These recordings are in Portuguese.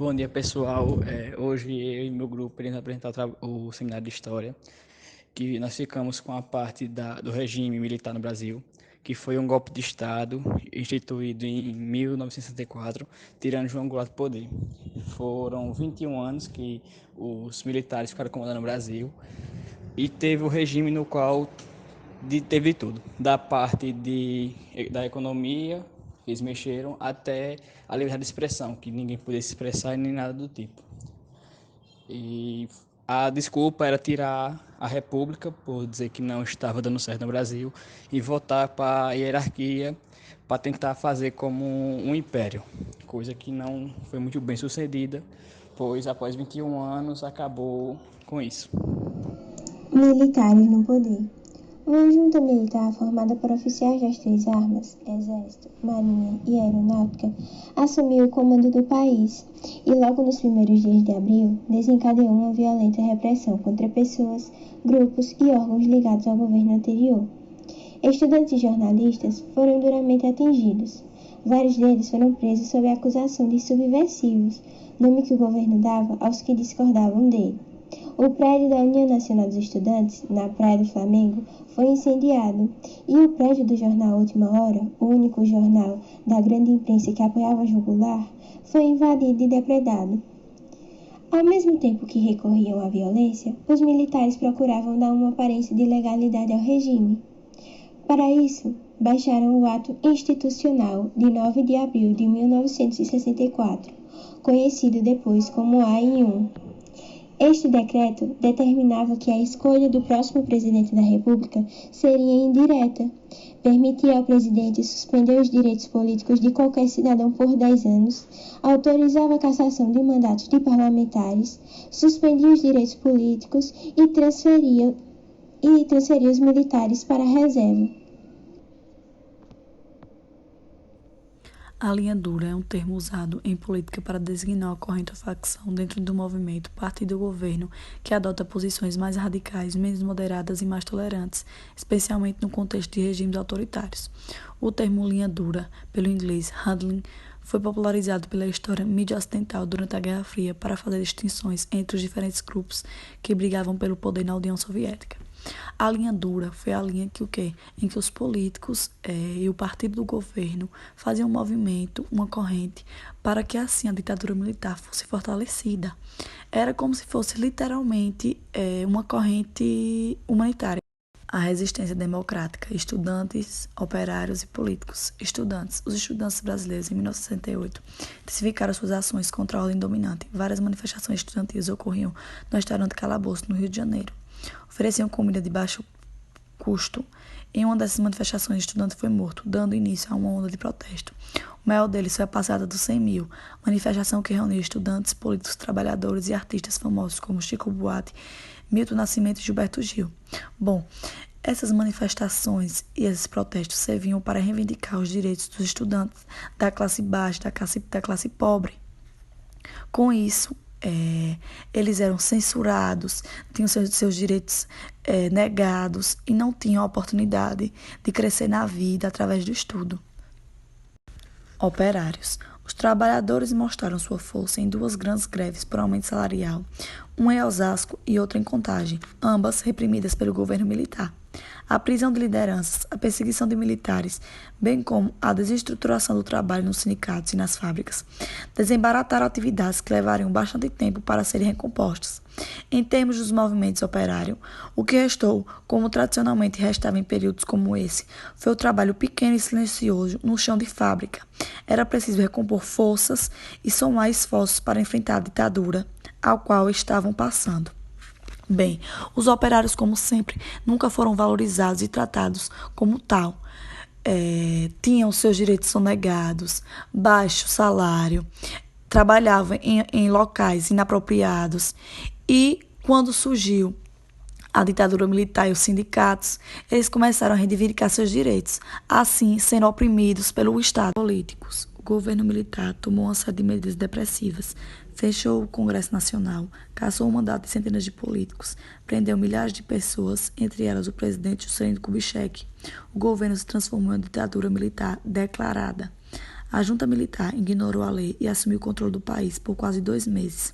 Bom dia, pessoal. Hoje eu e meu grupo iremos apresentar o seminário de História, que nós ficamos com a parte do regime militar no Brasil, que foi um golpe de Estado instituído em 1964, tirando João Goulart do poder. Foram 21 anos que os militares ficaram comandando o Brasil e teve o regime no qual teve de tudo, da parte da economia, que eles mexeram, até a liberdade de expressão, que ninguém podia se expressar nem nada do tipo. E a desculpa era tirar a República, por dizer que não estava dando certo no Brasil, e voltar para a hierarquia, para tentar fazer como um império, coisa que não foi muito bem sucedida, pois após 21 anos acabou com isso. Militares no poder. Uma junta militar formada por oficiais das três armas, Exército, Marinha e Aeronáutica, assumiu o comando do país e logo nos primeiros dias de abril desencadeou uma violenta repressão contra pessoas, grupos e órgãos ligados ao governo anterior. Estudantes e jornalistas foram duramente atingidos. Vários deles foram presos sob a acusação de subversivos, nome que o governo dava aos que discordavam dele. O prédio da União Nacional dos Estudantes, na Praia do Flamengo, foi incendiado e o prédio do jornal Última Hora, o único jornal da grande imprensa que apoiava João Goulart, foi invadido e depredado. Ao mesmo tempo que recorriam à violência, os militares procuravam dar uma aparência de legalidade ao regime. Para isso, baixaram o Ato Institucional de 9 de abril de 1964, conhecido depois como AI-1. Este decreto determinava que a escolha do próximo presidente da República seria indireta, permitia ao presidente suspender os direitos políticos de qualquer cidadão por 10 anos, autorizava a cassação de mandatos de parlamentares, suspendia os direitos políticos e transferia os militares para a reserva. A linha dura é um termo usado em política para designar uma corrente ou facção dentro do movimento, partido ou governo que adota posições mais radicais, menos moderadas e mais tolerantes, especialmente no contexto de regimes autoritários. O termo linha dura, pelo inglês handling, foi popularizado pela história mídia ocidental durante a Guerra Fria para fazer distinções entre os diferentes grupos que brigavam pelo poder na União Soviética. A linha dura foi a linha em que os políticos e o partido do governo faziam um movimento, uma corrente, para que assim a ditadura militar fosse fortalecida. Era como se fosse literalmente uma corrente humanitária. A resistência democrática, estudantes, operários e políticos. Os estudantes brasileiros, em 1968, intensificaram suas ações contra a ordem dominante. Várias manifestações estudantis ocorriam no restaurante Calabouço, no Rio de Janeiro. Ofereciam comida de baixo custo. Em uma dessas manifestações, o estudante foi morto, dando início a uma onda de protesto. O maior deles foi a passada dos 100 mil, manifestação que reuniu estudantes, políticos, trabalhadores e artistas famosos como Chico Buarque, Milton Nascimento e Gilberto Gil. Bom, essas manifestações e esses protestos serviam para reivindicar os direitos dos estudantes da classe baixa, da classe pobre. Com isso, eles eram censurados, tinham seus direitos negados e não tinham a oportunidade de crescer na vida através do estudo. Operários. Os trabalhadores mostraram sua força em duas grandes greves por aumento salarial, uma em Osasco e outra em Contagem, ambas reprimidas pelo governo militar. A prisão de lideranças, a perseguição de militares, bem como a desestruturação do trabalho nos sindicatos e nas fábricas, desembarataram atividades que levariam bastante tempo para serem recompostas. Em termos dos movimentos operários, o que restou, como tradicionalmente restava em períodos como esse, foi o trabalho pequeno e silencioso no chão de fábrica. Era preciso recompor forças e somar esforços para enfrentar a ditadura ao qual estavam passando. Bem, os operários, como sempre, nunca foram valorizados e tratados como tal. Tinham seus direitos sonegados, baixo salário, trabalhavam em locais inapropriados e, quando surgiu a ditadura militar e os sindicatos, eles começaram a reivindicar seus direitos, assim sendo oprimidos pelo Estado. Políticos. O governo militar tomou uma série de medidas depressivas, fechou o Congresso Nacional, cassou o mandato de centenas de políticos, prendeu milhares de pessoas, entre elas o presidente Juscelino Kubitschek. O governo se transformou em uma ditadura militar declarada. A junta militar ignorou a lei e assumiu o controle do país por quase 2 meses.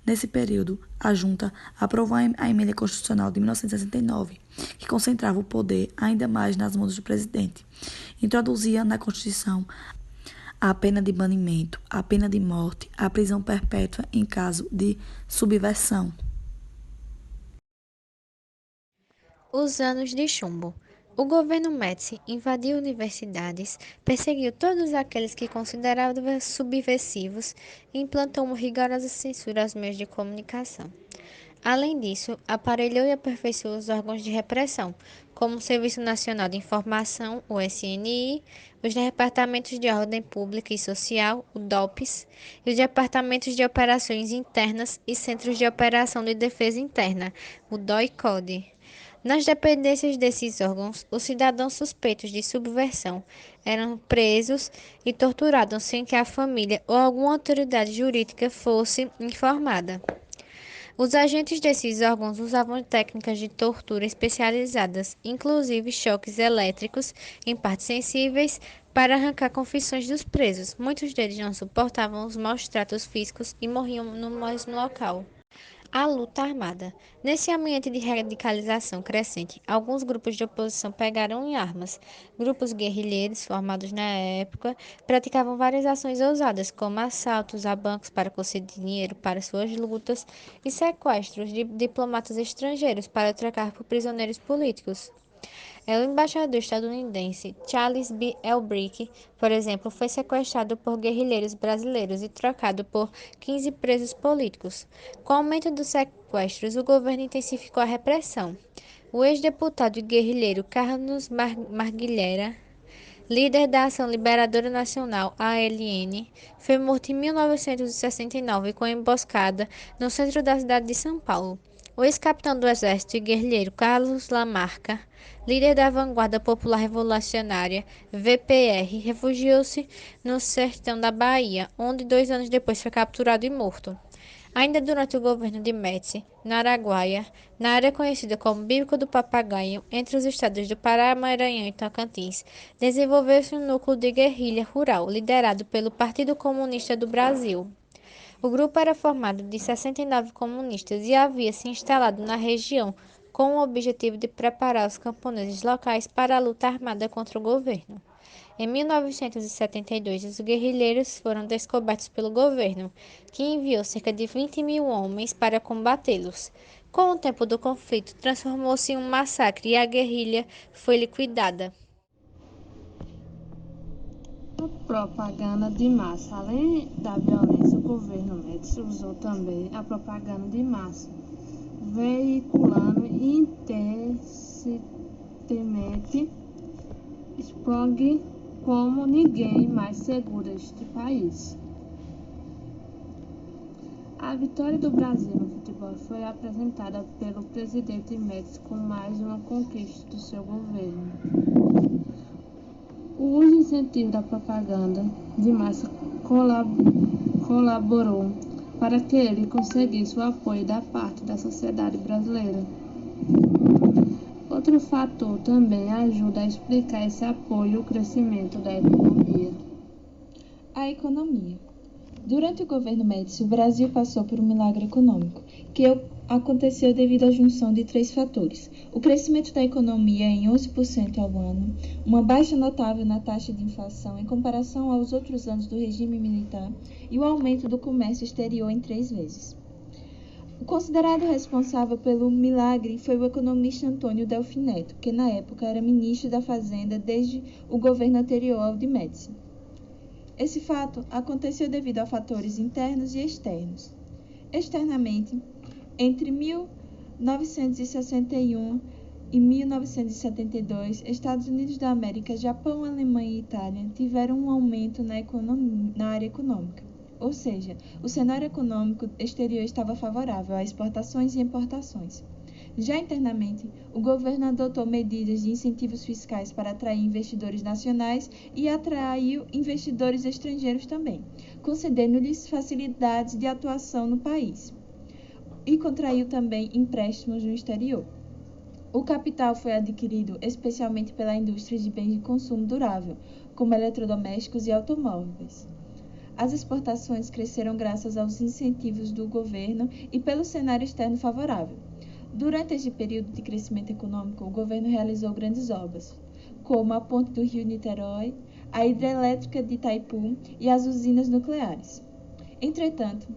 Nesse período, a junta aprovou a emenda constitucional de 1969, que concentrava o poder ainda mais nas mãos do presidente. Introduzia na Constituição a pena de banimento, a pena de morte, a prisão perpétua em caso de subversão. Os anos de chumbo. O governo Médici invadiu universidades, perseguiu todos aqueles que considerava subversivos e implantou uma rigorosa censura aos meios de comunicação. Além disso, aparelhou e aperfeiçoou os órgãos de repressão, como o Serviço Nacional de Informação, o SNI, os departamentos de Ordem Pública e Social, o DOPS, e os departamentos de Operações Internas e Centros de Operação de Defesa Interna, o DOI-CODE. Nas dependências desses órgãos, os cidadãos suspeitos de subversão eram presos e torturados sem que a família ou alguma autoridade jurídica fosse informada. Os agentes desses órgãos usavam técnicas de tortura especializadas, inclusive choques elétricos em partes sensíveis, para arrancar confissões dos presos. Muitos deles não suportavam os maus tratos físicos e morriam no mesmo local. A luta armada. Nesse ambiente de radicalização crescente, alguns grupos de oposição pegaram em armas. Grupos guerrilheiros formados na época praticavam várias ações ousadas, como assaltos a bancos para conseguir dinheiro para suas lutas e sequestros de diplomatas estrangeiros para trocar por prisioneiros políticos. O embaixador estadunidense Charles B. Elbrick, por exemplo, foi sequestrado por guerrilheiros brasileiros e trocado por 15 presos políticos. Com o aumento dos sequestros, o governo intensificou a repressão. O ex-deputado e guerrilheiro Carlos Marguilheira, líder da Ação Liberadora Nacional, ALN, foi morto em 1969 com emboscada no centro da cidade de São Paulo. O ex-capitão do Exército e guerrilheiro Carlos Lamarca, líder da Vanguarda Popular Revolucionária, VPR, refugiou-se no sertão da Bahia, onde 2 anos depois foi capturado e morto. Ainda durante o governo de Médici, no Araguaia, na área conhecida como Bico do Papagaio, entre os estados do Pará, Maranhão e Tocantins, desenvolveu-se um núcleo de guerrilha rural, liderado pelo Partido Comunista do Brasil. O grupo era formado de 69 comunistas e havia se instalado na região com o objetivo de preparar os camponeses locais para a luta armada contra o governo. Em 1972, os guerrilheiros foram descobertos pelo governo, que enviou cerca de 20.000 homens para combatê-los. Com o tempo do conflito, transformou-se em um massacre e a guerrilha foi liquidada. Propaganda de massa. Além da violência, o governo Médici usou também a propaganda de massa, veiculando intensamente slogan como ninguém mais segura este país. A vitória do Brasil no futebol foi apresentada pelo presidente Médici como mais uma conquista do seu governo. O uso incentivo da propaganda de massa colaborou para que ele conseguisse o apoio da parte da sociedade brasileira. Outro fator também ajuda a explicar esse apoio ao crescimento da economia. A economia. Durante o governo Médici, o Brasil passou por um milagre econômico, que aconteceu devido à junção de 3 fatores: o crescimento da economia em 11% ao ano, uma baixa notável na taxa de inflação em comparação aos outros anos do regime militar e o aumento do comércio exterior em 3 vezes. O considerado responsável pelo milagre foi o economista Antônio Delfim Neto, que na época era ministro da Fazenda desde o governo anterior ao de Médici. Esse fato aconteceu devido a fatores internos e externos. Externamente, entre 1961 e 1972, Estados Unidos da América, Japão, Alemanha e Itália tiveram um aumento na área econômica, ou seja, o cenário econômico exterior estava favorável a exportações e importações. Já internamente, o governo adotou medidas de incentivos fiscais para atrair investidores nacionais e atraiu investidores estrangeiros também, concedendo-lhes facilidades de atuação no país. E contraiu também empréstimos no exterior. O capital foi adquirido especialmente pela indústria de bens de consumo durável, como eletrodomésticos e automóveis. As exportações cresceram graças aos incentivos do governo e pelo cenário externo favorável. Durante este período de crescimento econômico, o governo realizou grandes obras, como a ponte do Rio Niterói, a hidrelétrica de Itaipu e as usinas nucleares. Entretanto,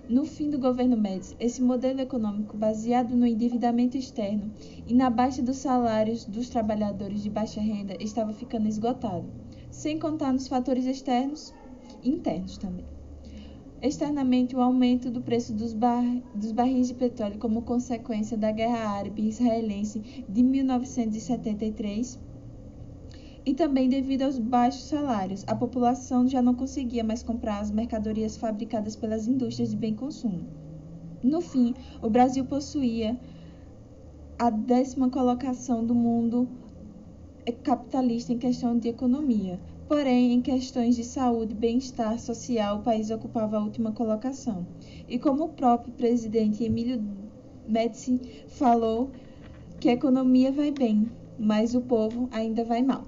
no fim do governo Médici, esse modelo econômico baseado no endividamento externo e na baixa dos salários dos trabalhadores de baixa renda estava ficando esgotado, sem contar nos fatores externos e internos também. Externamente, o aumento do preço dos barris de petróleo como consequência da Guerra Árabe-Israelense de 1973 e também devido aos baixos salários, a população já não conseguia mais comprar as mercadorias fabricadas pelas indústrias de bem consumo. No fim, o Brasil possuía a 10ª colocação do mundo capitalista em questão de economia. Porém, em questões de saúde e bem-estar social, o país ocupava a última colocação. E como o próprio presidente Emílio Médici falou, que a economia vai bem, mas o povo ainda vai mal.